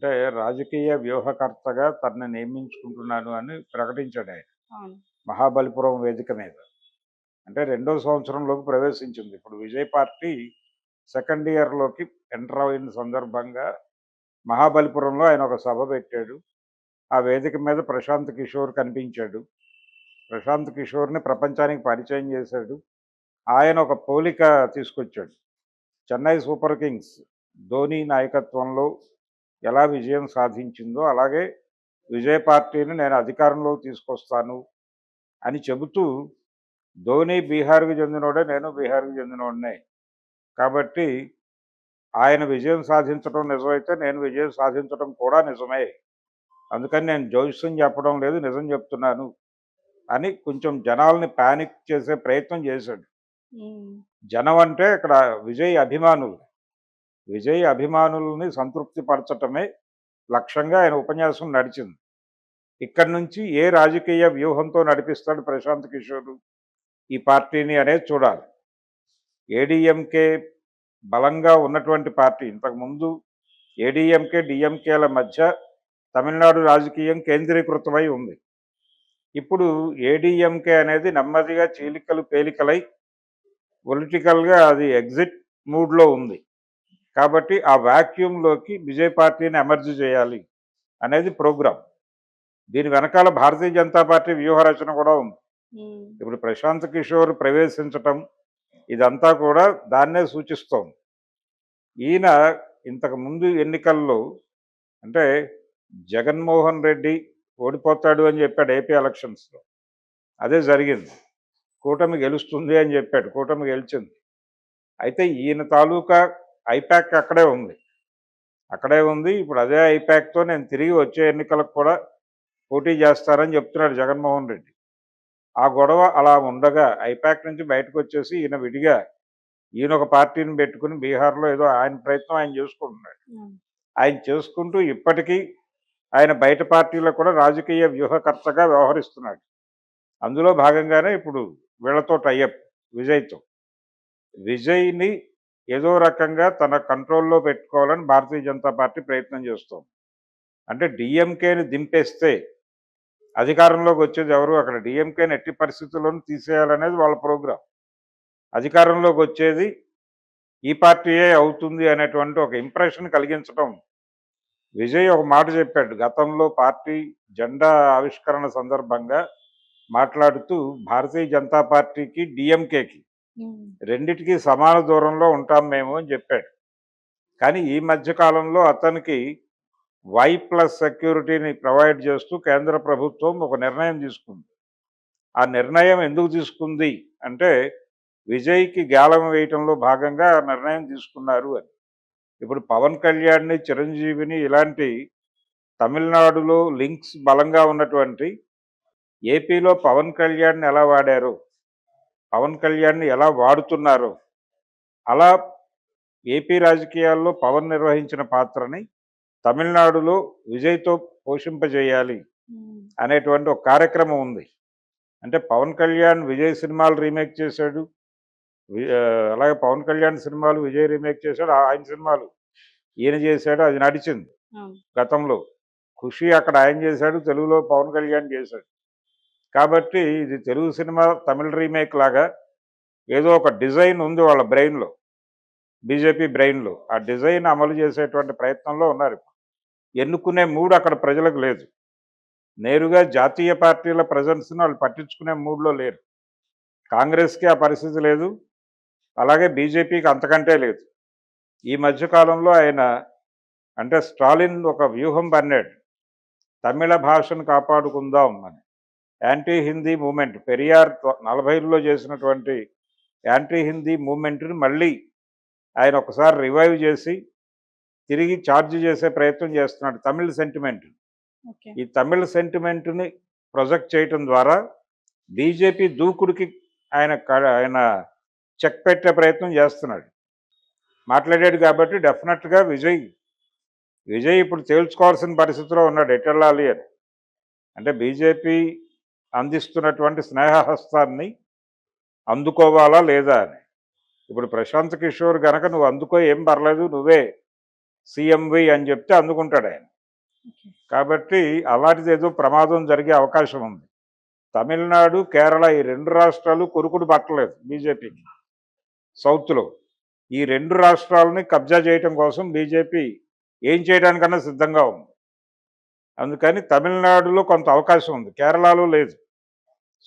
అంటే రాజకీయ వ్యూహకర్తగా తనని నియమించుకుంటున్నాను అని ప్రకటించాడు ఆయన. అవును. మహాబలిపురం వేదిక మీద. అంటే రెండో సంవత్సరంలోకి ప్రవేశించింది. ఇప్పుడు విజయ్ పార్టీ సెకండ్ ఇయర్‌లోకి ఎంటర్ అయిన సందర్భంగా మహాబలిపురంలో ఆయన ఒక సభ పెట్టాడు. ఆ వేదిక మీద ప్రశాంత్ కిషోర్ కనిపించాడు. ప్రశాంత్ కిషోర్‌ని ప్రపంచానికి పరిచయం చేశాడు. ఆయన ఒక పోలిక తీసుకొచ్చాడు. చెన్నై సూపర్ కింగ్స్ ధోని నాయకత్వంలో ఎలా విజయం సాధించిందో అలాగే విజయ్ పార్టీని నేను అధికారంలోకి తీసుకొస్తాను అని చెబుతూ, ధోని బీహార్‌కి చెందినోడే, నేను బీహార్‌కి చెందినోడినే. కాబట్టి ఆయన విజయం సాధించడం నిజమైతే నేను విజయం సాధించడం కూడా నిజమే. అందుకని నేను జోస్యం చెప్పడం లేదు, నిజం చెప్తున్నాను అని కొంచెం జనాల్ని పానిక్ చేసే ప్రయత్నం చేశాడు. హ్మ్. జనం అంటే ఇక్కడ విజయ్ అభిమానులు. విజయ్ అభిమానుల్ని సంతృప్తి పరచటమే లక్ష్యంగా ఆయన ఉపన్యాసం నడిచింది. ఇక్కడి నుంచి ఏ రాజకీయ వ్యూహంతో నడిపిస్తాడు ప్రశాంత్ కిషోర్ ఈ పార్టీని అనేది చూడాలి. ఏడీఎంకే బలంగా ఉన్నటువంటి పార్టీ. ఇంతకుముందు ఏడీఎంకే, డీఎంకేల మధ్య తమిళనాడు రాజకీయం కేంద్రీకృతమై ఉంది. ఇప్పుడు ఏడీఎంకే అనేది నెమ్మదిగా చీలికలు పేలికలై పొలిటికల్‌గా అది ఎగ్జిట్ మూడ్‌లో ఉంది. కాబట్టి ఆ వాక్యూమ్‌లోకి విజయ్ పార్టీని ఎమర్జ్ చేయాలి అనేది ప్రోగ్రామ్. దీని వెనకాల భారతీయ జనతా పార్టీ వ్యూహరచన కూడా ఉంది. హ్మ్. ఇప్పుడు ప్రశాంత్ కిషోర్ ప్రవేశించటం ఇదంతా కూడా దాన్నే సూచిస్తోంది. ఈయన ఇంతకు ముందు ఎన్నికల్లో అంటే జగన్మోహన్ రెడ్డి ఓడిపోతాడు అని చెప్పాడు ఏపీ ఎలక్షన్స్‌లో. అదే జరిగింది. కూటమి గెలుస్తుంది అని చెప్పాడు. కూటమి గెలిచింది. అయితే ఈయన తాలూకా ఐపాక్ అక్కడే ఉంది. అక్కడే ఉంది. ఇప్పుడు అదే ఐపాక్‌తో నేను తిరిగి వచ్చే ఎన్నికలకు కూడా పోటీ చేస్తానని చెప్తున్నాడు జగన్మోహన్ రెడ్డి. ఆ గొడవ అలా ఉండగా ఐపాక్ నుంచి బయటకొచ్చేసి ఈయన విడిగా ఈయన ఒక పార్టీని పెట్టుకుని బీహార్‌లో ఏదో ఆయన ప్రయత్నం ఆయన చేసుకుంటున్నాడు. హ్మ్. ఆయన చేసుకుంటూ ఇప్పటికీ ఆయన బయట పార్టీలో కూడా రాజకీయ వ్యూహకర్తగా వ్యవహరిస్తున్నాడు. అందులో భాగంగానే ఇప్పుడు వీళ్ళతో టైఅప్ విజయ్‌తో. విజయ్‌ని ఏదో రకంగా తన కంట్రోల్‌లో పెట్టుకోవాలని భారతీయ జనతా పార్టీ ప్రయత్నం చేస్తోంది. అంటే డీఎంకేని దింపేస్తే అధికారంలోకి వచ్చేది ఎవరు? అక్కడ డీఎంకేని ఎట్టి పరిస్థితుల్లోనూ తీసేయాలనేది వాళ్ళ ప్రోగ్రాం. అధికారంలోకి వచ్చేది ఈ పార్టీయే అవుతుంది అనేటువంటి ఒక ఇంప్రెషన్ కలిగించడం. విజయ్ ఒక మాట చెప్పాడు. గతంలో పార్టీ జెండా ఆవిష్కరణ సందర్భంగా మాట్లాడుతూ భారతీయ జనతా పార్టీకి, డీఎంకేకి హ్మ్. రెండిటికి సమాన దూరంలో ఉంటాం మేము అని చెప్పాడు. కానీ ఈ మధ్య కాలంలో అతనికి వై+ సెక్యూరిటీని ప్రొవైడ్ చేస్తూ కేంద్ర ప్రభుత్వం ఒక నిర్ణయం తీసుకుంది. ఆ నిర్ణయం ఎందుకు తీసుకుంది అంటే విజయ్‌కి గేలం వేయటంలో భాగంగా ఆ నిర్ణయం తీసుకున్నారు అని. ఇప్పుడు పవన్ కళ్యాణ్‌ని, చిరంజీవిని ఇలాంటి తమిళనాడులో లింక్స్ బలంగా ఉన్నటువంటి ఏపీలో పవన్ కళ్యాణ్‌ని ఎలా వాడారో, పవన్ కళ్యాణ్‌ని ఎలా వాడుతున్నారో, అలా ఏపీ రాజకీయాల్లో పవన్ నిర్వహించిన పాత్రని తమిళనాడులో విజయ్‌తో పోషింపజేయాలి హ్మ్. అనేటువంటి ఒక కార్యక్రమం ఉంది. అంటే పవన్ కళ్యాణ్ విజయ్ సినిమాలు రీమేక్ చేశాడు. అలాగే పవన్ కళ్యాణ్ సినిమాలు విజయ్ రీమేక్ చేశాడు. ఆయన సినిమాలు ఈయన చేశాడు. అది నడిచింది అవును. గతంలో. 'ఖుషి' అక్కడ ఆయన చేశాడు. తెలుగులో పవన్ కళ్యాణ్ చేశాడు. కాబట్టి ఇది తెలుగు సినిమా తమిళ్ రీమేక్ లాగా ఏదో ఒక డిజైన్ ఉంది వాళ్ళ బ్రెయిన్‌లో. బీజేపీ బ్రెయిన్‌లో. ఆ డిజైన్ అమలు చేసేటువంటి ప్రయత్నంలో ఉన్నారు. ఎన్నుకునే మూడ్ అక్కడ ప్రజలకు లేదు. నేరుగా జాతీయ పార్టీల ప్రెజెన్స్‌ని వాళ్ళు పట్టించుకునే మూడ్‌లో లేరు. కాంగ్రెస్‌కి ఆ పరిస్థితి లేదు. అలాగే బీజేపీకి అంతకంటే లేదు. ఈ మధ్య కాలంలో ఆయన అంటే స్టాలిన్ ఒక వ్యూహం పన్నాడు. తమిళ భాషను కాపాడుకుందాం అని. యాంటీ హిందీ మూవ్‌మెంట్ పెరియార్ 40లో చేసినటువంటి యాంటీ హిందీ మూవ్‌మెంట్‌ని మళ్ళీ ఆయన ఒకసారి రివైవ్ చేసి తిరిగి చార్జ్ చేసే ప్రయత్నం చేస్తున్నాడు తమిళ్ సెంటిమెంట్. ఓకే. ఈ తమిళ్ సెంటిమెంట్‌ని ప్రొజెక్ట్ చేయటం ద్వారా బీజేపీ దూకుడుకి ఆయన చెక్ పెట్టే ప్రయత్నం చేస్తున్నాడు. మాట్లాడాడు కాబట్టి డెఫినెట్‌గా విజయ్ ఇప్పుడు తేల్చుకోవాల్సిన పరిస్థితిలో ఉన్నాడు ఎటెళ్ళాలి అని. అంటే బీజేపీ అందిస్తున్నటువంటి స్నేహహస్తాన్ని అందుకోవాలా లేదా అని. ఇప్పుడు ప్రశాంత్ కిషోర్ గనక నువ్వు అందుకో ఏం పర్లేదు నువ్వే సీఎంవి అని చెప్తే అందుకుంటాడు ఆయన. ఓకే. కాబట్టి అలాంటిది ఏదో ప్రమాదం జరిగే అవకాశం ఉంది. తమిళనాడు, కేరళ ఈ 2 రాష్ట్రాలు కొరుకుడు పట్టలేదు బీజేపీకి సౌత్‌లో. ఈ 2 రాష్ట్రాలని కబ్జా చేయటం కోసం బీజేపీ ఏం చేయడానికన్నా సిద్ధంగా ఉంది. అందుకని తమిళనాడులో కొంత అవకాశం ఉంది. కేరళలో లేదు.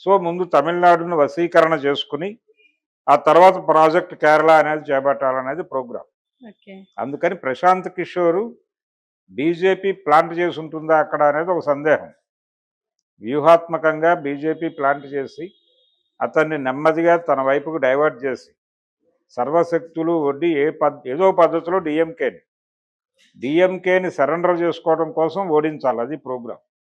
సో, ముందు తమిళనాడును వశీకరణ చేసుకొని, ఆ తర్వాత ప్రాజెక్ట్ కేరళ అనేది చేపట్టాలనేది ప్రోగ్రామ్. ఓకే. అందుకని ప్రశాంత్ కిషోర్ బీజేపీ ప్లాంట్ చేసి ఉంటుందా అక్కడ అనేది ఒక సందేహం. వ్యూహాత్మకంగా బీజేపీ ప్లాంట్ చేసి అతన్ని నెమ్మదిగా తన వైపుకు డైవర్ట్ చేసి సర్వశక్తులు ఒడ్డి ఏదో పద్ధతిలో డిఎంకేని సరెండర్ చేసుకోవడం కోసం ఓడించాలి. అది ప్రోగ్రాం.